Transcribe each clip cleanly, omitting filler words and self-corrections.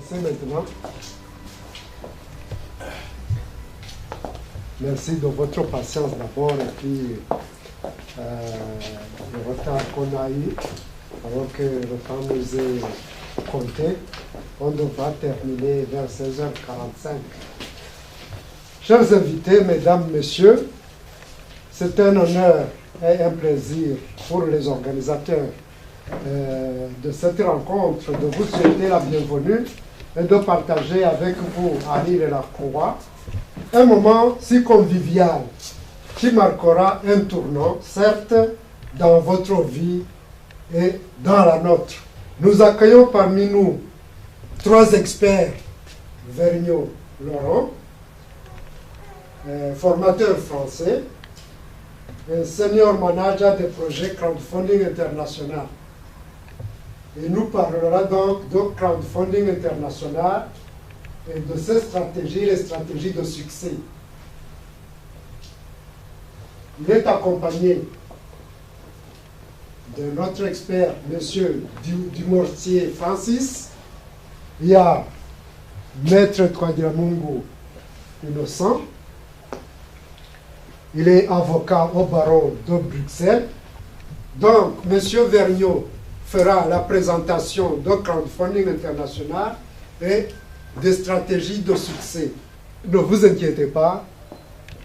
commencer maintenant. Merci de votre patience d'abord et puis le retard qu'on a eu, alors que le temps nous est compté. On devra terminer vers 16h45. Chers invités, mesdames, messieurs, c'est un honneur et un plaisir pour les organisateurs de cette rencontre de vous souhaiter la bienvenue et de partager avec vous, à l'Île-et-la-Croix, un moment si convivial qui marquera un tournant, certes, dans votre vie et dans la nôtre. Nous accueillons parmi nous 3 experts, Vergniaud Laurent, formateur français, un senior manager des projets crowdfunding international. Et nous parlera donc de crowdfunding international et de ces stratégies, les stratégies de succès. Il est accompagné de notre expert, M. Dumortier Francis. Il y a Maître Twagiramungu Innocent. Il est avocat au barreau de Bruxelles. Donc, M. Vergniaud fera la présentation de crowdfunding international et des stratégies de succès. Ne vous inquiétez pas,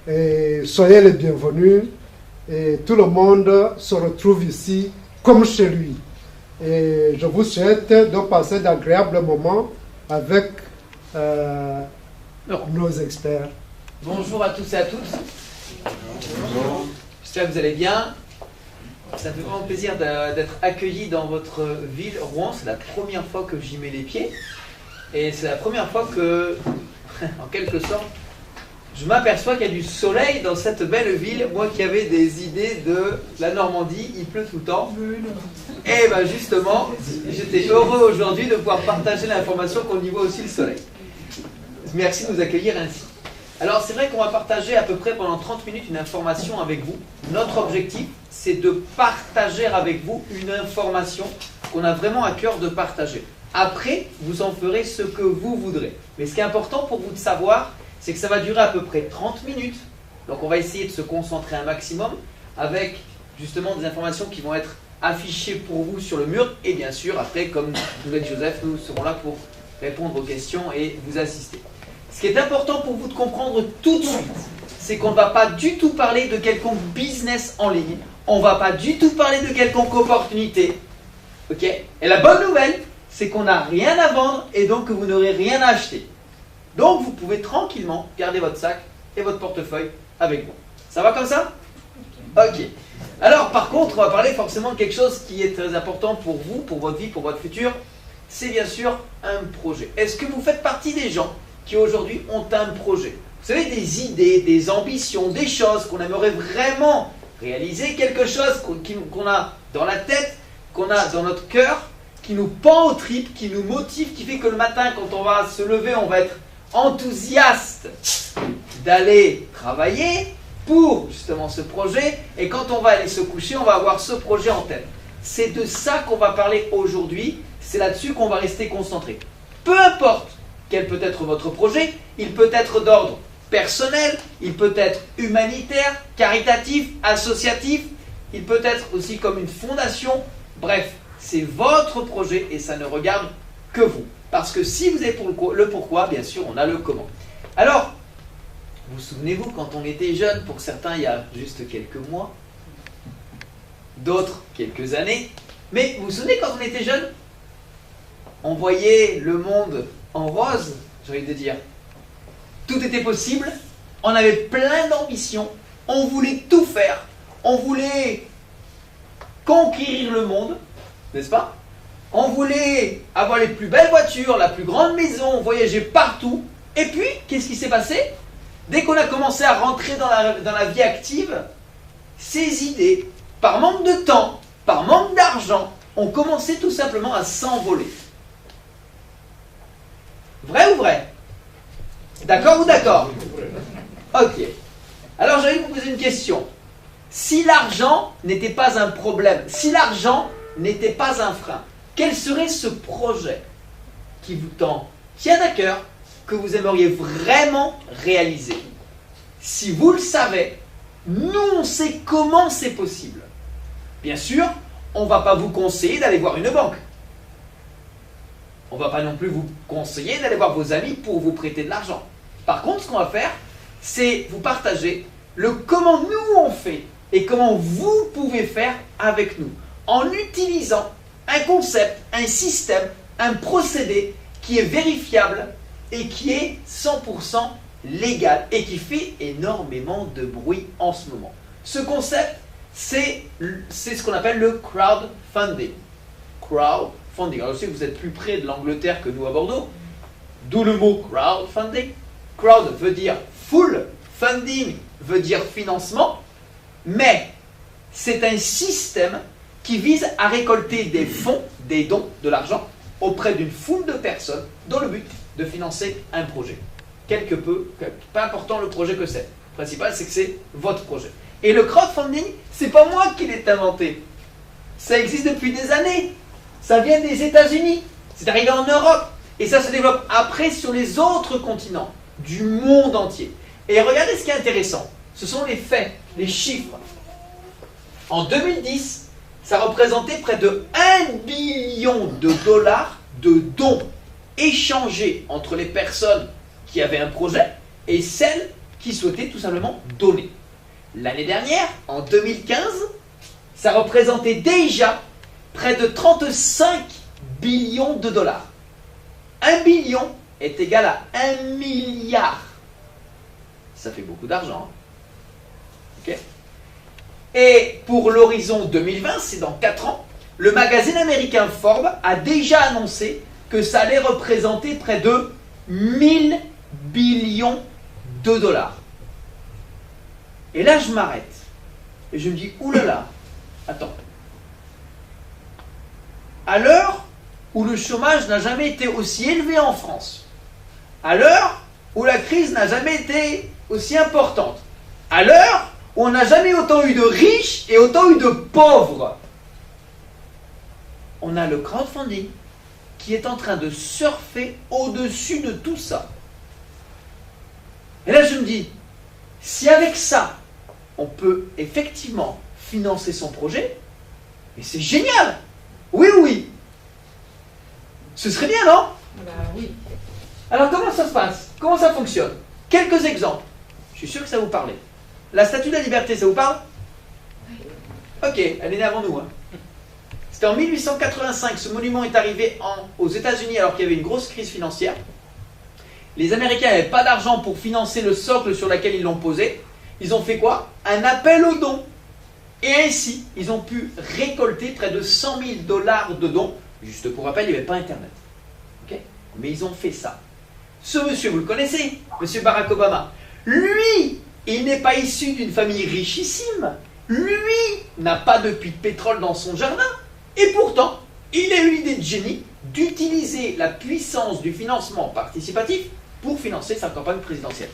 et soyez les bienvenus, et tout le monde se retrouve ici comme chez lui. Et je vous souhaite de passer d'agréables moments avec nos experts. Bonjour à tous et à toutes. Bonjour. J'espère que vous allez bien. Ça fait vraiment plaisir d'être accueilli dans votre ville, Rouen. C'est la première fois que j'y mets les pieds. Et c'est la première fois que, en quelque sorte, je m'aperçois qu'il y a du soleil dans cette belle ville. Moi qui avais des idées de la Normandie, il pleut tout le temps. Et bien justement, j'étais heureux aujourd'hui de pouvoir partager l'information qu'on y voit aussi le soleil. Merci de nous accueillir ainsi. Alors c'est vrai qu'on va partager à peu près pendant 30 minutes une information avec vous. Notre objectif, c'est de partager avec vous une information qu'on a vraiment à cœur de partager. Après, vous en ferez ce que vous voudrez. Mais ce qui est important pour vous de savoir, c'est que ça va durer à peu près 30 minutes. Donc on va essayer de se concentrer un maximum avec justement des informations qui vont être affichées pour vous sur le mur. Et bien sûr, après, comme nous l'a dit Joseph, nous serons là pour répondre aux questions et vous assister. Ce qui est important pour vous de comprendre tout de suite, c'est qu'on ne va pas du tout parler de quelconque business en ligne. On ne va pas du tout parler de quelconque opportunité. Ok ? Et la bonne nouvelle, c'est qu'on n'a rien à vendre et donc que vous n'aurez rien à acheter. Donc vous pouvez tranquillement garder votre sac et votre portefeuille avec vous. Ça va comme ça ? Ok. Alors par contre, on va parler forcément de quelque chose qui est très important pour vous, pour votre vie, pour votre futur. C'est bien sûr un projet. Est-ce que vous faites partie des gens qui aujourd'hui ont un projet? Vous savez, des idées, des ambitions, des choses qu'on aimerait vraiment réaliser, quelque chose qu'on a dans la tête, qu'on a dans notre cœur, qui nous pend aux tripes, qui nous motive, qui fait que le matin, quand on va se lever, on va être enthousiaste d'aller travailler pour justement ce projet, et quand on va aller se coucher, on va avoir ce projet en tête. C'est de ça qu'on va parler aujourd'hui, c'est là-dessus qu'on va rester concentré. Peu importe quel peut être votre projet, il peut être d'ordre personnel, il peut être humanitaire, caritatif, associatif, il peut être aussi comme une fondation, bref, c'est votre projet et ça ne regarde que vous. Parce que si vous êtes pour le pourquoi, bien sûr, on a le comment. Alors, vous souvenez-vous quand on était jeune, pour certains il y a juste quelques mois, d'autres quelques années, mais vous vous souvenez quand on était jeune, on voyait le monde en rose, j'ai envie de dire. Tout était possible, on avait plein d'ambitions, on voulait tout faire, on voulait conquérir le monde, n'est-ce pas? On voulait avoir les plus belles voitures, la plus grande maison, voyager partout. Et puis, qu'est-ce qui s'est passé? Dès qu'on a commencé à rentrer dans la vie active, ces idées, par manque de temps, par manque d'argent, ont commencé tout simplement à s'envoler. Vrai ou vrai? D'accord ou d'accord? Ok. Alors, j'allais vous poser une question. Si l'argent n'était pas un problème, si l'argent n'était pas un frein, quel serait ce projet qui vous tend tient à cœur, que vous aimeriez vraiment réaliser. Si vous le savez, nous on sait comment c'est possible. Bien sûr, on ne va pas vous conseiller d'aller voir une banque. On ne va pas non plus vous conseiller d'aller voir vos amis pour vous prêter de l'argent. Par contre, ce qu'on va faire, c'est vous partager le comment nous on fait et comment vous pouvez faire avec nous en utilisant un concept, un système, un procédé qui est vérifiable et qui est 100% légal et qui fait énormément de bruit en ce moment. Ce concept, c'est ce qu'on appelle le crowdfunding. Crowdfunding. Alors je sais que vous êtes plus près de l'Angleterre que nous à Bordeaux, d'où le mot crowdfunding. Crowd veut dire foule, funding veut dire financement, mais c'est un système qui vise à récolter des fonds, des dons, de l'argent, auprès d'une foule de personnes dans le but de financer un projet. Pas important le projet que c'est. Le principal, c'est que c'est votre projet. Et le crowdfunding, c'est pas moi qui l'ai inventé. Ça existe depuis des années. Ça vient des États-Unis. C'est arrivé en Europe. Et ça se développe après sur les autres continents du monde entier. Et regardez ce qui est intéressant. Ce sont les faits, les chiffres. En 2010, ça représentait près de 1 billion de dollars de dons échangés entre les personnes qui avaient un projet et celles qui souhaitaient tout simplement donner. L'année dernière, en 2015, ça représentait déjà près de 35 billions de dollars. 1 billion est égal à 1 milliard. Ça fait beaucoup d'argent. Hein? Ok. Et pour l'horizon 2020, c'est dans 4 ans, le magazine américain Forbes a déjà annoncé que ça allait représenter près de 1000 billions de dollars. Et là, je m'arrête. Et je me dis, oulala, attends. À l'heure où le chômage n'a jamais été aussi élevé en France, à l'heure où la crise n'a jamais été aussi importante, à l'heure où on n'a jamais autant eu de riches et autant eu de pauvres, on a le crowdfunding qui est en train de surfer au-dessus de tout ça. Et là, je me dis, si avec ça, on peut effectivement financer son projet, et c'est génial. Oui, oui. Ce serait bien, non? Bah oui. Alors, comment ça se passe? Comment ça fonctionne? Quelques exemples. Je suis sûr que ça vous parle. La Statue de la Liberté, ça vous parle? Ok, elle est née avant nous. Hein. C'était en 1885. Ce monument est arrivé aux États-Unis alors qu'il y avait une grosse crise financière. Les Américains n'avaient pas d'argent pour financer le socle sur lequel ils l'ont posé. Ils ont fait quoi? Un appel aux dons. Et ainsi, ils ont pu récolter près de 100 000 dollars de dons. Juste pour rappel, il n'y avait pas Internet. Okay, mais ils ont fait ça. Ce monsieur, vous le connaissez, monsieur Barack Obama. Lui, il n'est pas issu d'une famille richissime. Lui n'a pas de puits de pétrole dans son jardin. Et pourtant, il a eu l'idée de génie d'utiliser la puissance du financement participatif pour financer sa campagne présidentielle.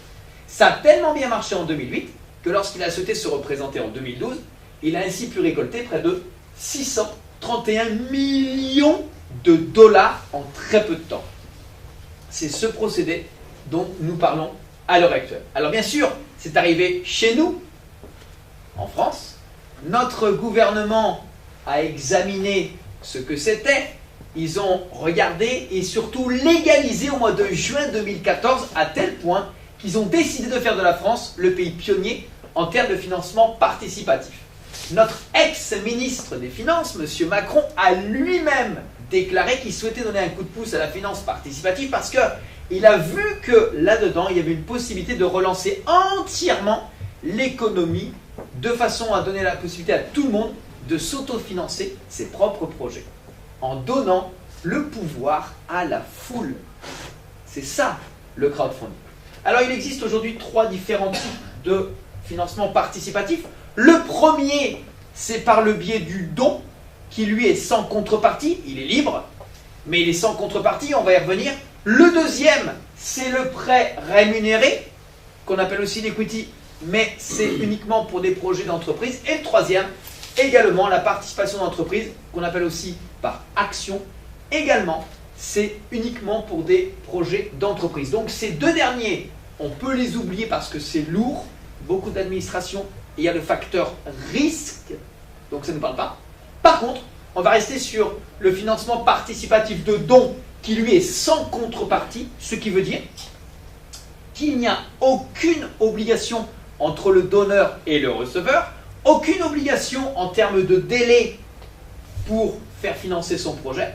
Ça a tellement bien marché en 2008 que lorsqu'il a souhaité se représenter en 2012, il a ainsi pu récolter près de 631 millions de dollars en très peu de temps. C'est ce procédé dont nous parlons à l'heure actuelle. Alors bien sûr, c'est arrivé chez nous, en France. Notre gouvernement a examiné ce que c'était. Ils ont regardé et surtout légalisé au mois de juin 2014 à tel point qu'ils ont décidé de faire de la France le pays pionnier en termes de financement participatif. Notre ex-ministre des Finances, M. Macron, a lui-même déclaré qu'il souhaitait donner un coup de pouce à la finance participative parce qu'il a vu que là-dedans, il y avait une possibilité de relancer entièrement l'économie de façon à donner la possibilité à tout le monde de s'autofinancer ses propres projets en donnant le pouvoir à la foule. C'est ça, le crowdfunding. Alors, il existe aujourd'hui 3 différents types de financement participatif. Le premier, c'est par le biais du don, qui lui est sans contrepartie, il est libre, mais il est sans contrepartie, on va y revenir. Le deuxième, c'est le prêt rémunéré, qu'on appelle aussi l'equity, mais c'est uniquement pour des projets d'entreprise. Et le troisième, également la participation d'entreprise, qu'on appelle aussi par action, également, c'est uniquement pour des projets d'entreprise. Donc ces deux derniers, on peut les oublier parce que c'est lourd, beaucoup d'administration, et il y a le facteur risque, donc ça ne nous parle pas. Par contre, on va rester sur le financement participatif de dons qui lui est sans contrepartie, ce qui veut dire qu'il n'y a aucune obligation entre le donneur et le receveur, aucune obligation en termes de délai pour faire financer son projet.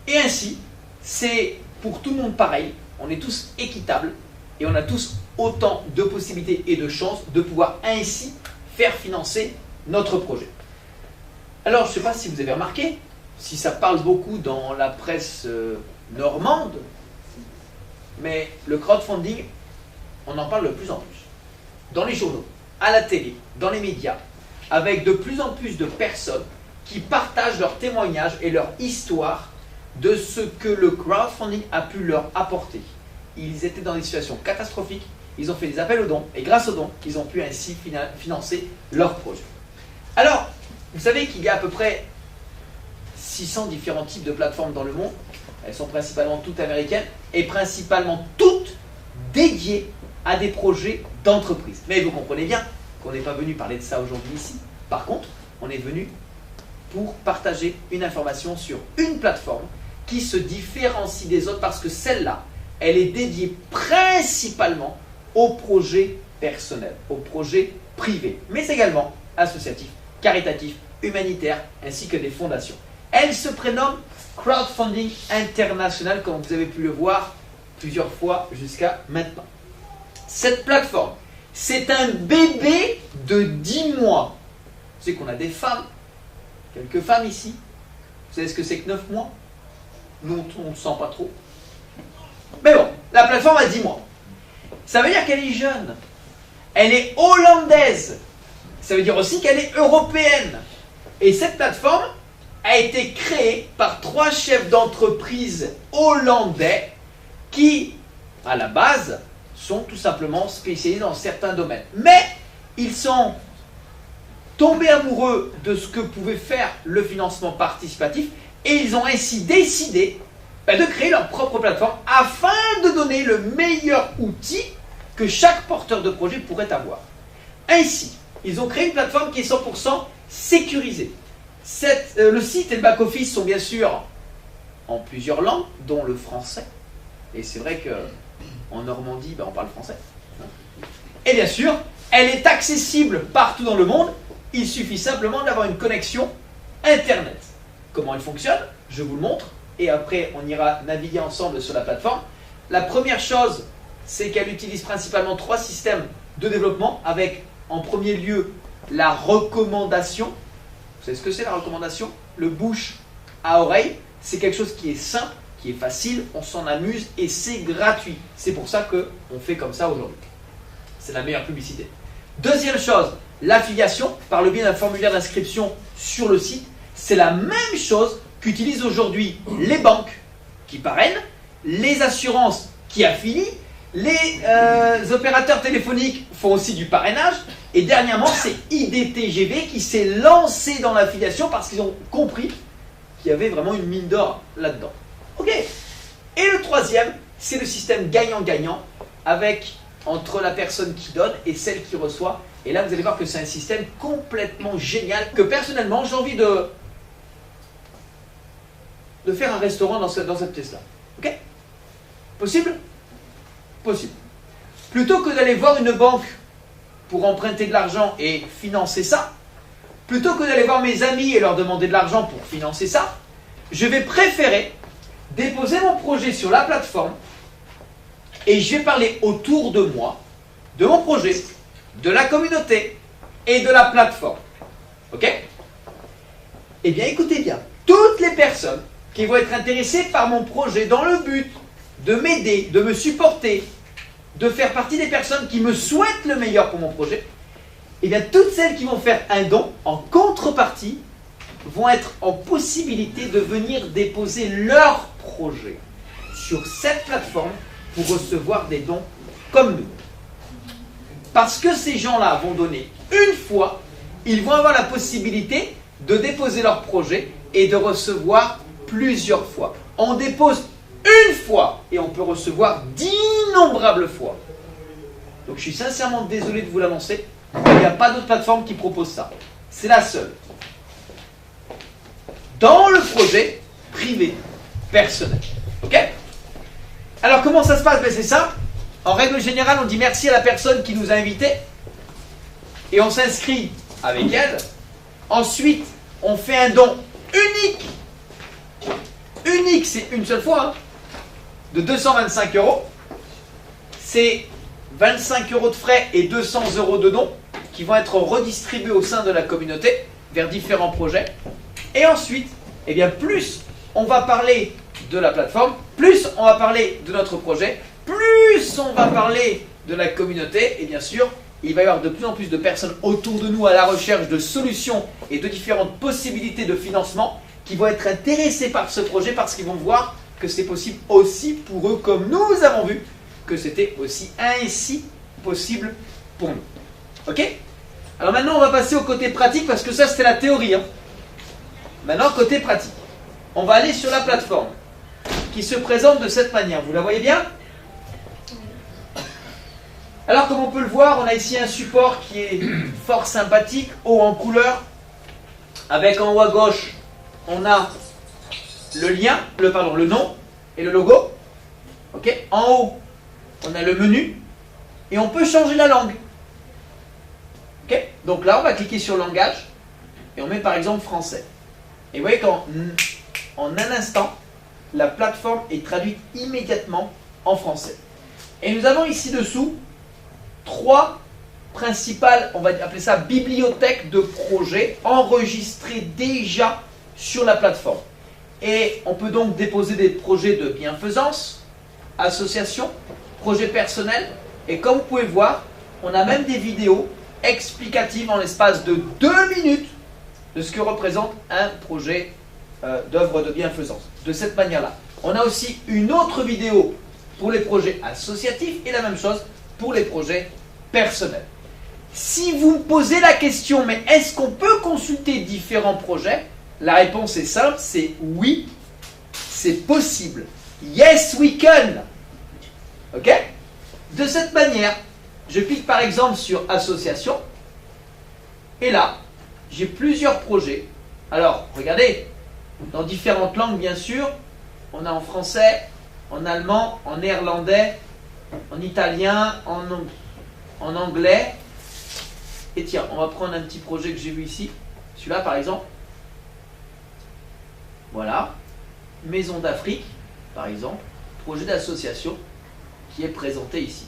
Et ainsi, c'est pour tout le monde pareil, on est tous équitables et on a tous autant de possibilités et de chances de pouvoir ainsi faire financer notre projet. Alors, je ne sais pas si vous avez remarqué, si ça parle beaucoup dans la presse normande, mais le crowdfunding, on en parle de plus en plus. Dans les journaux, à la télé, dans les médias, avec de plus en plus de personnes qui partagent leurs témoignages et leur histoire de ce que le crowdfunding a pu leur apporter. Ils étaient dans des situations catastrophiques, ils ont fait des appels aux dons, et grâce aux dons, ils ont pu ainsi financer leur projet. Alors, vous savez qu'il y a à peu près 600 différents types de plateformes dans le monde. Elles sont principalement toutes américaines et principalement toutes dédiées à des projets d'entreprise. Mais vous comprenez bien qu'on n'est pas venu parler de ça aujourd'hui ici. Par contre, on est venu pour partager une information sur une plateforme qui se différencie des autres parce que celle-là, elle est dédiée principalement aux projets personnels, aux projets privés, mais également associatifs, caritatifs, humanitaires, ainsi que des fondations. Elle se prénomme Crowdfunding International, comme vous avez pu le voir plusieurs fois jusqu'à maintenant. Cette plateforme, c'est un bébé de 10 mois. Vous savez qu'on a des femmes, quelques femmes ici. Vous savez ce que c'est que 9 mois? Nous, on ne sent pas trop. Mais bon, la plateforme a 10 mois. Ça veut dire qu'elle est jeune. Elle est hollandaise. Ça veut dire aussi qu'elle est européenne. Et cette plateforme a été créée par 3 chefs d'entreprise hollandais qui, à la base, sont tout simplement spécialisés dans certains domaines. Mais ils sont tombés amoureux de ce que pouvait faire le financement participatif et ils ont ainsi décidé de créer leur propre plateforme afin de donner le meilleur outil que chaque porteur de projet pourrait avoir. Ainsi, ils ont créé une plateforme qui est 100% sécurisée. Le site et le back-office sont bien sûr en plusieurs langues, dont le français. Et c'est vrai qu'en Normandie, on parle français. Et bien sûr, elle est accessible partout dans le monde. Il suffit simplement d'avoir une connexion Internet. Comment elle fonctionne? Je vous le montre. Et après, on ira naviguer ensemble sur la plateforme. La première chose, c'est qu'elle utilise principalement 3 systèmes de développement avec, en premier lieu, la recommandation. Vous savez ce que c'est la recommandation? Le bouche à oreille. C'est quelque chose qui est simple, qui est facile, on s'en amuse et c'est gratuit. C'est pour ça qu'on fait comme ça aujourd'hui. C'est la meilleure publicité. Deuxième chose, l'affiliation par le biais d'un formulaire d'inscription sur le site. C'est la même chose qu'utilisent aujourd'hui les banques qui parrainent, les assurances qui affilient, les opérateurs téléphoniques font aussi du parrainage. Et dernièrement, c'est IDTGV qui s'est lancé dans l'affiliation parce qu'ils ont compris qu'il y avait vraiment une mine d'or là-dedans. Ok. Et le troisième, c'est le système gagnant-gagnant avec entre la personne qui donne et celle qui reçoit. Et là, vous allez voir que c'est un système complètement génial que personnellement, j'ai envie de faire un restaurant dans cette pièce-là. Ok? Possible? Possible. Plutôt que d'aller voir une banque pour emprunter de l'argent et financer ça, plutôt que d'aller voir mes amis et leur demander de l'argent pour financer ça, je vais préférer déposer mon projet sur la plateforme et je vais parler autour de moi, de mon projet, de la communauté et de la plateforme. Ok? Eh bien, écoutez bien, toutes les personnes qui vont être intéressées par mon projet dans le but de m'aider, de me supporter, de faire partie des personnes qui me souhaitent le meilleur pour mon projet, eh bien, toutes celles qui vont faire un don en contrepartie vont être en possibilité de venir déposer leur projet sur cette plateforme pour recevoir des dons comme nous. Parce que ces gens-là vont donner une fois, ils vont avoir la possibilité de déposer leur projet et de recevoir plusieurs fois. On dépose une fois et on peut recevoir d'innombrables fois. Donc je suis sincèrement désolé de vous l'annoncer, il n'y a pas d'autre plateforme qui propose ça. C'est la seule. Dans le projet privé, personnel. Ok? Alors comment ça se passe? Ben, c'est simple. En règle générale, on dit merci à la personne qui nous a invités et on s'inscrit avec elle. Ensuite, on fait un don unique. Unique, c'est une seule fois, hein, de 225 €. C'est 25 € de frais et 200 € de dons qui vont être redistribués au sein de la communauté vers différents projets. Et ensuite, eh bien, plus on va parler de la plateforme, plus on va parler de notre projet, plus on va parler de la communauté, et bien sûr, il va y avoir de plus en plus de personnes autour de nous à la recherche de solutions et de différentes possibilités de financement qui vont être intéressés par ce projet parce qu'ils vont voir que c'est possible aussi pour eux, comme nous avons vu que c'était aussi ainsi possible pour nous. Ok? Alors maintenant, on va passer au côté pratique parce que ça, c'était la théorie. Hein. Maintenant, côté pratique. On va aller sur la plateforme qui se présente de cette manière. Vous la voyez bien? Alors, comme on peut le voir, on a ici un support qui est fort sympathique, haut en couleur, avec en haut à gauche, on a le lien, le nom et le logo. Ok? En haut, on a le menu et on peut changer la langue. Ok? Donc là, on va cliquer sur langage et on met par exemple français. Et vous voyez qu'en un instant, la plateforme est traduite immédiatement en français. Et nous avons ici dessous 3 principales, on va appeler ça bibliothèques de projets enregistrés déjà sur la plateforme. Et on peut donc déposer des projets de bienfaisance, association, projets personnels. Et comme vous pouvez voir, on a même des vidéos explicatives en l'espace de 2 minutes de ce que représente un projet d'œuvre de bienfaisance. De cette manière-là. On a aussi une autre vidéo pour les projets associatifs et la même chose pour les projets personnels. Si vous me posez la question, mais est-ce qu'on peut consulter différents projets? La réponse est simple, c'est oui, c'est possible. Yes, we can. Ok? De cette manière, je clique par exemple sur association et là, j'ai plusieurs projets. Alors, regardez, dans différentes langues bien sûr, on a en français, en allemand, en néerlandais, en italien, en anglais. Et tiens, on va prendre un petit projet que j'ai vu ici. Celui-là par exemple. Voilà. Maison d'Afrique, par exemple. Projet d'association qui est présenté ici.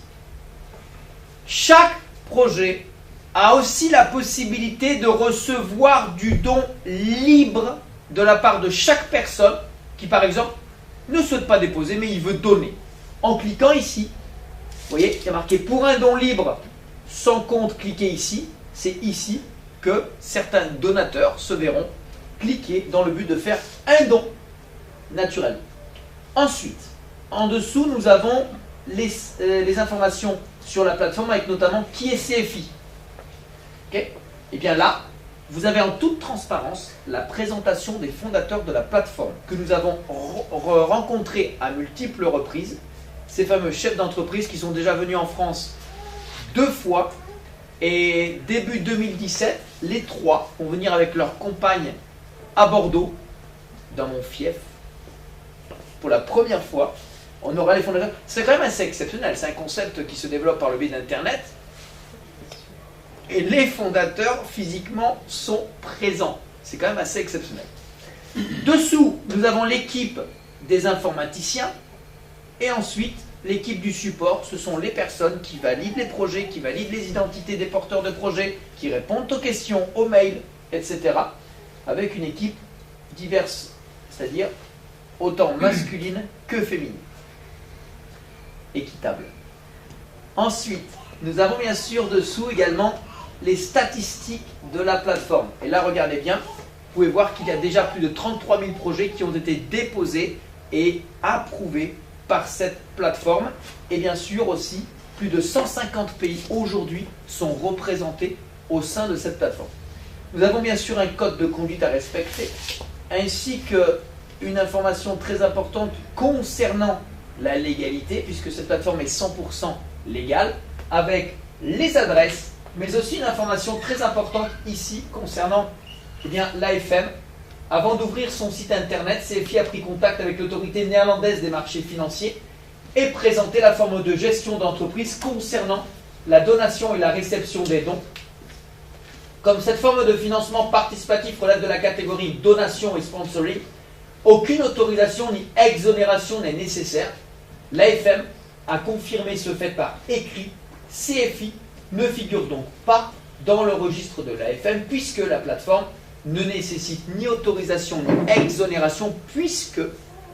Chaque projet a aussi la possibilité de recevoir du don libre de la part de chaque personne qui par exemple ne souhaite pas déposer mais il veut donner. En cliquant ici, vous voyez, il y a marqué pour un don libre sans compte, cliquez ici. C'est ici que certains donateurs se verront cliquer dans le but de faire un don naturellement. Ensuite, en dessous, nous avons les informations sur la plateforme avec notamment qui est CFI. Okay? Et bien là, vous avez en toute transparence la présentation des fondateurs de la plateforme que nous avons rencontrés à multiples reprises. Ces fameux chefs d'entreprise qui sont déjà venus en France 2 fois. Et début 2017, les 3 vont venir avec leurs compagnes à Bordeaux, dans mon fief. Pour la première fois, on aura les fondateurs. C'est quand même assez exceptionnel. C'est un concept qui se développe par le biais d'Internet. Et les fondateurs, physiquement, sont présents. C'est quand même assez exceptionnel. Dessous, nous avons l'équipe des informaticiens. Et ensuite, l'équipe du support, ce sont les personnes qui valident les projets, qui valident les identités des porteurs de projets, qui répondent aux questions, aux mails, etc. Avec une équipe diverse, c'est-à-dire autant masculine que féminine. Équitable. Ensuite, nous avons bien sûr dessous également les statistiques de la plateforme. Et là, regardez bien, vous pouvez voir qu'il y a déjà plus de 33 000 projets qui ont été déposés et approuvés par cette plateforme. Et bien sûr aussi, plus de 150 pays aujourd'hui sont représentés au sein de cette plateforme. Nous avons bien sûr un code de conduite à respecter, ainsi que une information très importante concernant la légalité, puisque cette plateforme est 100% légale, avec les adresses, mais aussi une information très importante ici concernant l'AFM. Avant d'ouvrir son site internet, CFI a pris contact avec l'autorité néerlandaise des marchés financiers et présenté la forme de gestion d'entreprise concernant la donation et la réception des dons. Comme cette forme de financement participatif relève de la catégorie donation et sponsoring, aucune autorisation ni exonération n'est nécessaire. L'AFM a confirmé ce fait par écrit. CFI ne figure donc pas dans le registre de l'AFM puisque la plateforme ne nécessite ni autorisation ni exonération puisque,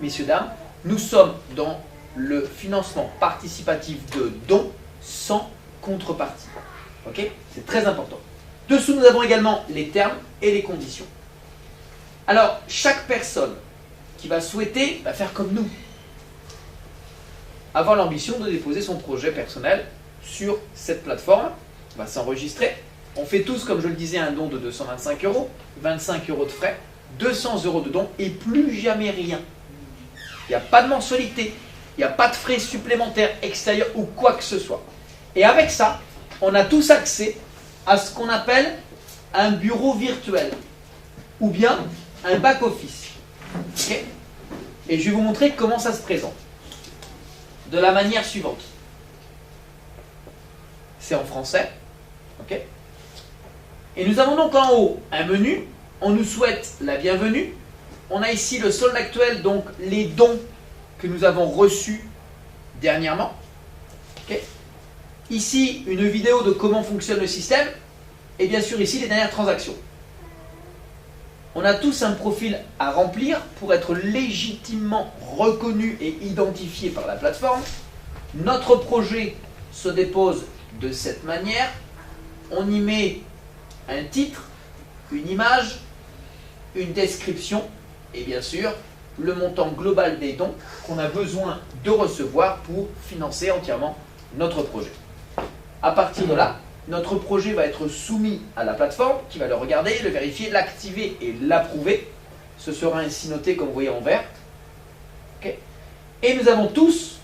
messieurs, dames, nous sommes dans le financement participatif de dons sans contrepartie. Ok ? C'est très important. Dessous, nous avons également les termes et les conditions. Alors, chaque personne qui va souhaiter va faire comme nous. Avoir l'ambition de déposer son projet personnel sur cette plateforme, va s'enregistrer. On fait tous, comme je le disais, un don de 225 €, 25 € de frais, 200 € de dons et plus jamais rien. Il n'y a pas de mensualité, il n'y a pas de frais supplémentaires extérieurs ou quoi que ce soit. Et avec ça, on a tous accès à ce qu'on appelle un bureau virtuel ou bien un back-office. Okay. Et je vais vous montrer comment ça se présente. De la manière suivante. C'est en français. Ok. Et nous avons donc en haut un menu. On nous souhaite la bienvenue. On a ici le solde actuel, donc les dons que nous avons reçus dernièrement. Okay. Ici, une vidéo de comment fonctionne le système. Et bien sûr, ici, les dernières transactions. On a tous un profil à remplir pour être légitimement reconnu et identifié par la plateforme. Notre projet se dépose de cette manière. On y met un titre, une image, une description et bien sûr le montant global des dons qu'on a besoin de recevoir pour financer entièrement notre projet. À partir de là, notre projet va être soumis à la plateforme qui va le regarder, le vérifier, l'activer et l'approuver. Ce sera ainsi noté comme vous voyez en vert. Okay. Et nous avons tous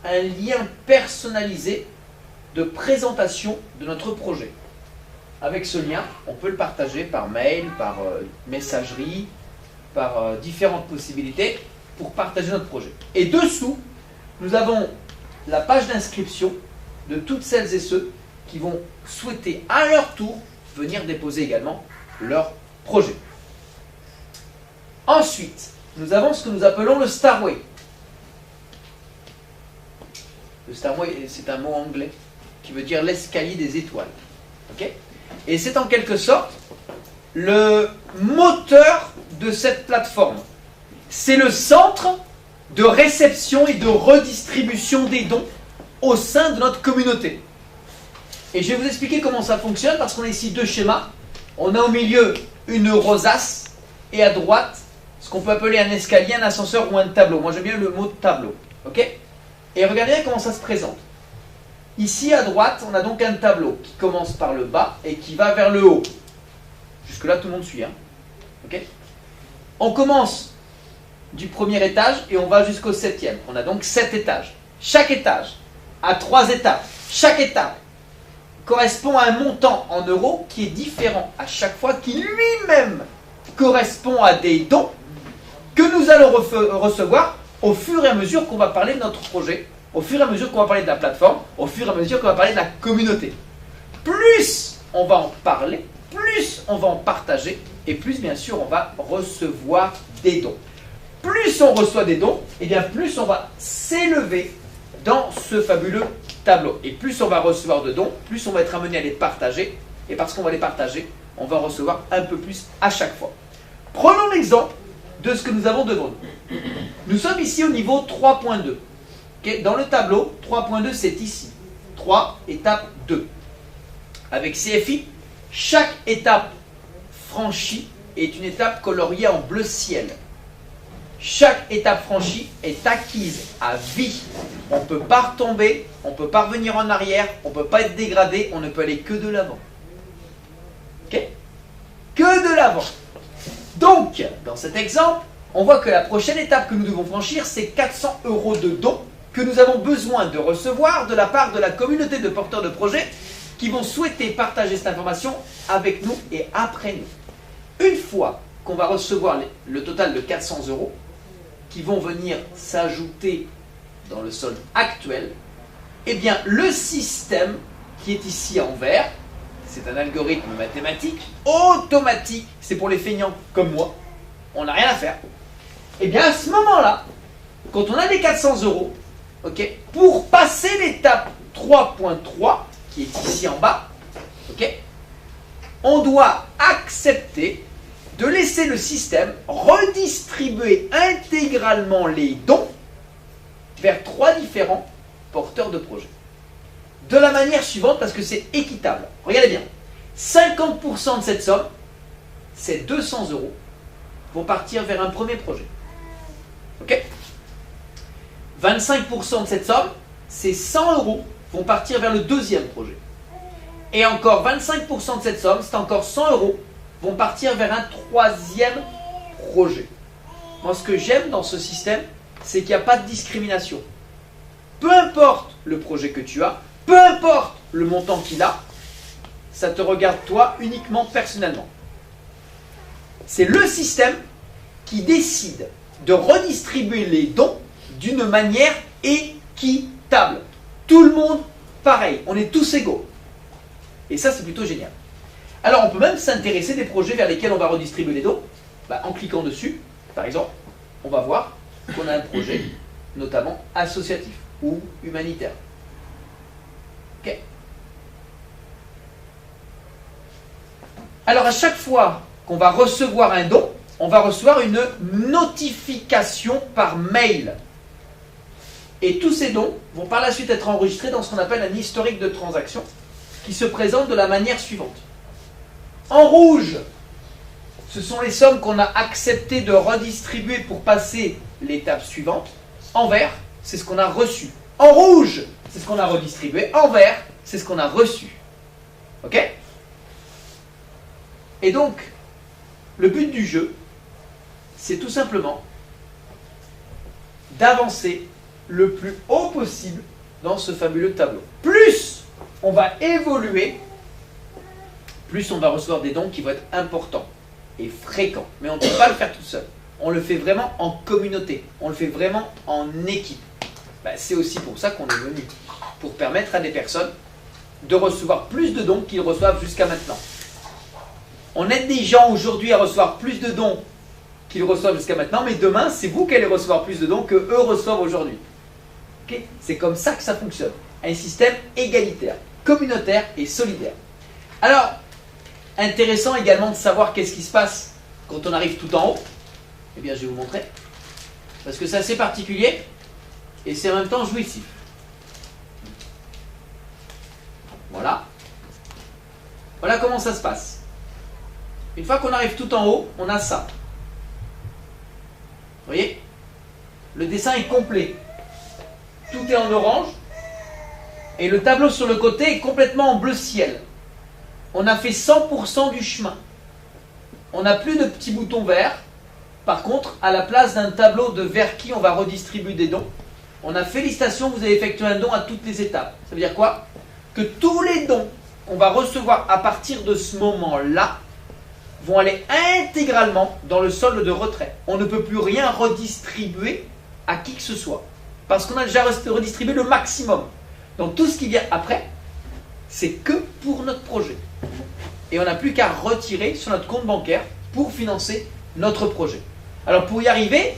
un lien personnalisé de présentation de notre projet. Avec ce lien, on peut le partager par mail, par messagerie, par différentes possibilités pour partager notre projet. Et dessous, nous avons la page d'inscription de toutes celles et ceux qui vont souhaiter à leur tour venir déposer également leur projet. Ensuite, nous avons ce que nous appelons le Starway. Le Starway, c'est un mot anglais qui veut dire l'escalier des étoiles. Okay. Et c'est en quelque sorte le moteur de cette plateforme. C'est le centre de réception et de redistribution des dons au sein de notre communauté. Et je vais vous expliquer comment ça fonctionne parce qu'on a ici deux schémas. On a au milieu une rosace et à droite ce qu'on peut appeler un escalier, un ascenseur ou un tableau. Moi j'aime bien le mot tableau. Okay. Et regardez bien comment ça se présente. Ici à droite, on a donc un tableau qui commence par le bas et qui va vers le haut. Jusque là tout le monde suit. Hein. Okay. On commence du premier étage et on va jusqu'au 7e. On a donc 7 étages. Chaque étage a 3 étapes. Chaque étape correspond à un montant en euros qui est différent à chaque fois, qui lui-même correspond à des dons que nous allons recevoir au fur et à mesure qu'on va parler de notre projet, au fur et à mesure qu'on va parler de la plateforme, au fur et à mesure qu'on va parler de la communauté. Plus on va en parler, plus on va en partager, et plus bien sûr on va recevoir des dons. Plus on reçoit des dons, et bien plus on va s'élever dans ce fabuleux tableau. Et plus on va recevoir de dons, plus on va être amené à les partager. Et parce qu'on va les partager, on va en recevoir un peu plus à chaque fois. Prenons l'exemple de ce que nous avons devant nous. Nous sommes ici au niveau 3.2. Okay. Dans le tableau, 3.2 c'est ici. 3, étape 2. Avec CFI, chaque étape franchie est une étape coloriée en bleu ciel. Chaque étape franchie est acquise à vie. On ne peut pas retomber, on ne peut pas revenir en arrière, on ne peut pas être dégradé, on ne peut aller que de l'avant. Ok? Que de l'avant. Donc, dans cet exemple, on voit que la prochaine étape que nous devons franchir, c'est 400 € de dons que nous avons besoin de recevoir de la part de la communauté de porteurs de projets qui vont souhaiter partager cette information avec nous et après nous. Une fois qu'on va recevoir le total de 400 € qui vont venir s'ajouter dans le solde actuel, eh bien le système qui est ici en vert, c'est un algorithme mathématique automatique, c'est pour les feignants comme moi, on n'a rien à faire. Eh bien à ce moment-là, quand on a les 400 €, ok, pour passer l'étape 3.3, qui est ici en bas, ok, on doit accepter de laisser le système redistribuer intégralement les dons vers 3 différents porteurs de projets. De la manière suivante, parce que c'est équitable. Regardez bien, 50% de cette somme, c'est 200 €, vont partir vers un premier projet. Ok ? 25% de cette somme, c'est 100 € vont partir vers le deuxième projet. Et encore 25% de cette somme, c'est encore 100 € vont partir vers un troisième projet. Moi, ce que j'aime dans ce système, c'est qu'il n'y a pas de discrimination. Peu importe le projet que tu as, peu importe le montant qu'il a, ça te regarde toi uniquement personnellement. C'est le système qui décide de redistribuer les dons d'une manière équitable. Tout le monde pareil, on est tous égaux. Et ça, c'est plutôt génial. Alors, on peut même s'intéresser des projets vers lesquels on va redistribuer les dons. En cliquant dessus, par exemple, on va voir qu'on a un projet, notamment associatif ou humanitaire. Ok. Alors, à chaque fois qu'on va recevoir un don, on va recevoir une notification par mail. Et tous ces dons vont par la suite être enregistrés dans ce qu'on appelle un historique de transactions qui se présente de la manière suivante. En rouge, ce sont les sommes qu'on a accepté de redistribuer pour passer l'étape suivante. En vert, c'est ce qu'on a reçu. En rouge, c'est ce qu'on a redistribué. En vert, c'est ce qu'on a reçu. Ok ? Et donc, le but du jeu, c'est tout simplement d'avancer le plus haut possible dans ce fabuleux tableau. Plus on va évoluer, plus on va recevoir des dons qui vont être importants et fréquents. Mais on ne peut pas le faire tout seul. On le fait vraiment en communauté. On le fait vraiment en équipe. C'est aussi pour ça qu'on est venu. Pour permettre à des personnes de recevoir plus de dons qu'ils reçoivent jusqu'à maintenant. On aide des gens aujourd'hui à recevoir plus de dons qu'ils reçoivent jusqu'à maintenant, mais demain, c'est vous qui allez recevoir plus de dons que eux reçoivent aujourd'hui. Okay ? C'est comme ça que ça fonctionne. Un système égalitaire, communautaire et solidaire. Alors, intéressant également de savoir qu'est-ce qui se passe quand on arrive tout en haut. Eh bien, je vais vous montrer. Parce que c'est assez particulier et c'est en même temps jouissif. Voilà. Voilà comment ça se passe. Une fois qu'on arrive tout en haut, on a ça. Vous voyez ? Le dessin est complet. Tout est en orange. Et le tableau sur le côté est complètement en bleu ciel. On a fait 100% du chemin. On n'a plus de petits boutons verts. Par contre, à la place d'un tableau de vers qui on va redistribuer des dons, on a félicitations, vous avez effectué un don à toutes les étapes. Ça veut dire quoi ? Que tous les dons qu'on va recevoir à partir de ce moment-là vont aller intégralement dans le solde de retrait. On ne peut plus rien redistribuer à qui que ce soit. Parce qu'on a déjà redistribué le maximum. Donc tout ce qui vient après, c'est que pour notre projet. Et on n'a plus qu'à retirer sur notre compte bancaire pour financer notre projet. Alors pour y arriver,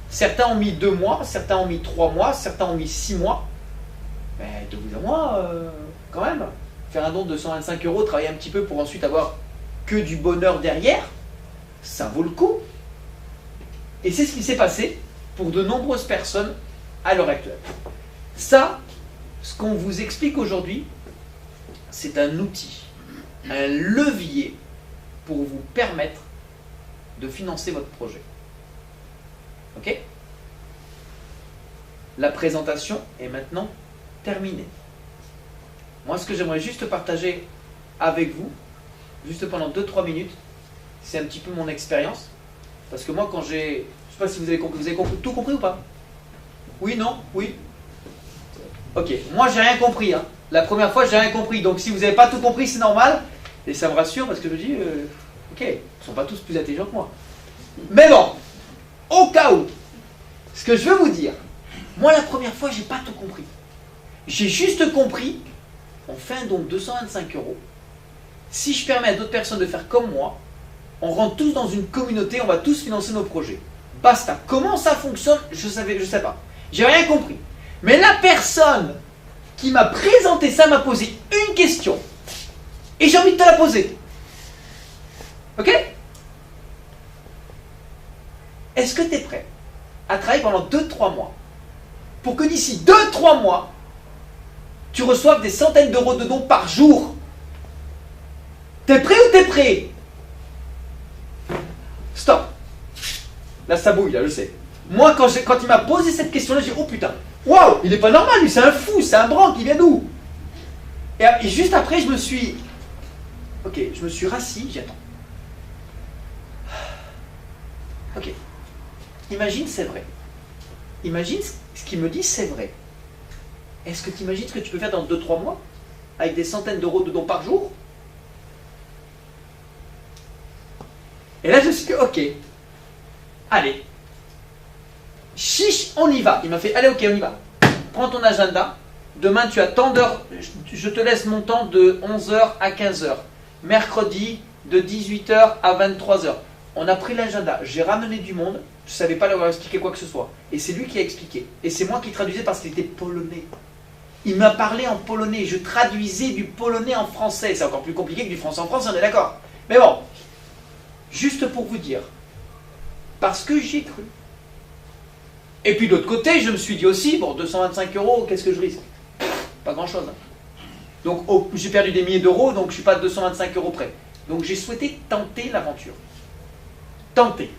certains ont mis 2 mois, certains ont mis 3 mois, certains ont mis 6 mois. Mais de vous à moi, quand même, faire un don de 125 €, travailler un petit peu pour ensuite avoir que du bonheur derrière, ça vaut le coup. Et c'est ce qui s'est passé pour de nombreuses personnes à l'heure actuelle. Ça, ce qu'on vous explique aujourd'hui, c'est un outil, un levier pour vous permettre de financer votre projet. Ok ? La présentation est maintenant terminée. Moi, ce que j'aimerais juste partager avec vous, juste pendant 2-3 minutes, c'est un petit peu mon expérience. Parce que moi, quand j'ai sais pas si vous avez compris. Vous avez tout compris ou pas? Oui, non? Oui? Ok, moi j'ai rien compris. Hein. La première fois, j'ai rien compris. Donc si vous n'avez pas tout compris, c'est normal. Et ça me rassure parce que je me dis, ok, ils ne sont pas tous plus intelligents que moi. Mais bon, au cas où, ce que je veux vous dire, moi la première fois, j'ai pas tout compris. J'ai juste compris, on fait un don de 225 €. Si je permets à d'autres personnes de faire comme moi, on rentre tous dans une communauté, on va tous financer nos projets. Basta. Comment ça fonctionne, je sais pas. J'ai rien compris. Mais la personne qui m'a présenté ça m'a posé une question. Et j'ai envie de te la poser. Ok? Est-ce que tu es prêt à travailler pendant 2-3 mois pour que d'ici 2-3 mois, tu reçoives des centaines d'euros de dons par jour? T'es prêt ou t'es prêt? Stop. Là, ça bouille, là, je sais. Moi, quand il m'a posé cette question-là, j'ai dit, oh putain, waouh, il est pas normal, lui, c'est un fou, c'est un branque, il vient d'où? Et juste après, je me suis rassis, j'attends. Ok. Imagine, c'est vrai. Imagine ce qu'il me dit, c'est vrai. Est-ce que tu imagines ce que tu peux faire dans 2-3 mois avec des centaines d'euros de dons par jour? Et là, je me suis dit, ok, allez, chiche, on y va. Il m'a fait, allez, ok, on y va. Prends ton agenda. Demain, tu as tant d'heures. Je te laisse mon temps de 11h à 15h. Mercredi, de 18h à 23h. On a pris l'agenda. J'ai ramené du monde. Je ne savais pas leur expliquer quoi que ce soit. Et c'est lui qui a expliqué. Et c'est moi qui traduisais parce qu'il était polonais. Il m'a parlé en polonais. Je traduisais du polonais en français. C'est encore plus compliqué que du français en français, on est d'accord. Mais bon, juste pour vous dire, parce que j'y ai cru. Et puis de l'autre côté, je me suis dit aussi, bon, 225 €, qu'est-ce que je risque? Pas grand-chose. Hein. Donc j'ai perdu des milliers d'euros, donc je ne suis pas à 225 € près. Donc j'ai souhaité tenter l'aventure. Tenter.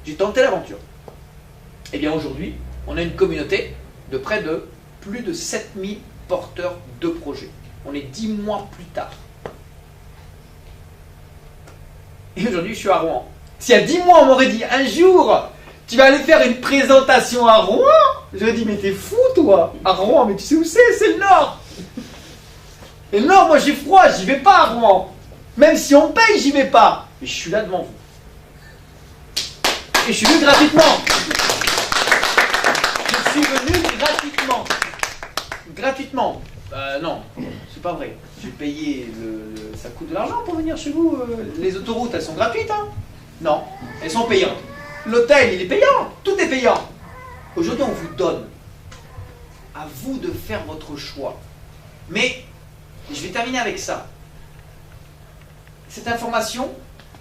J'ai tenté l'aventure. Et bien aujourd'hui, on a une communauté de près de plus de 7000 porteurs de projets. On est 10 mois plus tard. Et aujourd'hui, je suis à Rouen. S'il y a 10 mois, on m'aurait dit, un jour, tu vas aller faire une présentation à Rouen? J'aurais dit, mais t'es fou, toi? À Rouen, mais tu sais où c'est? C'est le Nord. Et le Nord, moi, j'ai froid, j'y vais pas à Rouen. Même si on paye, j'y vais pas. Mais je suis là devant vous. Et je suis venu gratuitement. Je suis venu gratuitement. Gratuitement. Non, c'est pas vrai. J'ai payé ça coûte de l'argent pour venir chez vous. Les autoroutes, elles sont gratuites, hein? Non, elles sont payantes. L'hôtel, il est payant. Tout est payant. Aujourd'hui, on vous donne. À vous de faire votre choix. Mais, je vais terminer avec ça. Cette information,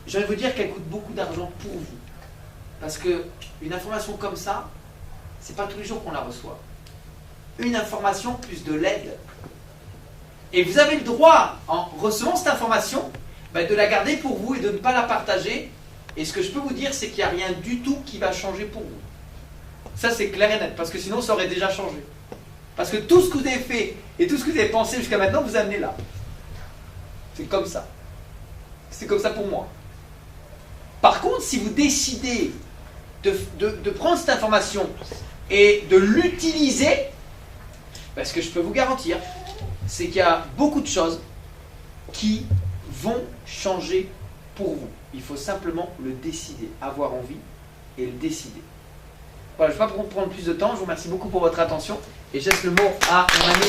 je vais vous dire qu'elle coûte beaucoup d'argent pour vous. Parce que une information comme ça, c'est pas tous les jours qu'on la reçoit. Une information plus de l'aide. Et vous avez le droit, en recevant cette information, de la garder pour vous et de ne pas la partager. Et ce que je peux vous dire, c'est qu'il n'y a rien du tout qui va changer pour vous. Ça, c'est clair et net, parce que sinon, ça aurait déjà changé. Parce que tout ce que vous avez fait et tout ce que vous avez pensé jusqu'à maintenant, vous amenez là. C'est comme ça. C'est comme ça pour moi. Par contre, si vous décidez de prendre cette information et de l'utiliser, ce que je peux vous garantir, c'est qu'il y a beaucoup de choses qui vont changer pour vous. Il faut simplement le décider, avoir envie et le décider. Voilà, je ne vais pas prendre plus de temps. Je vous remercie beaucoup pour votre attention et je laisse le mot à mon ami.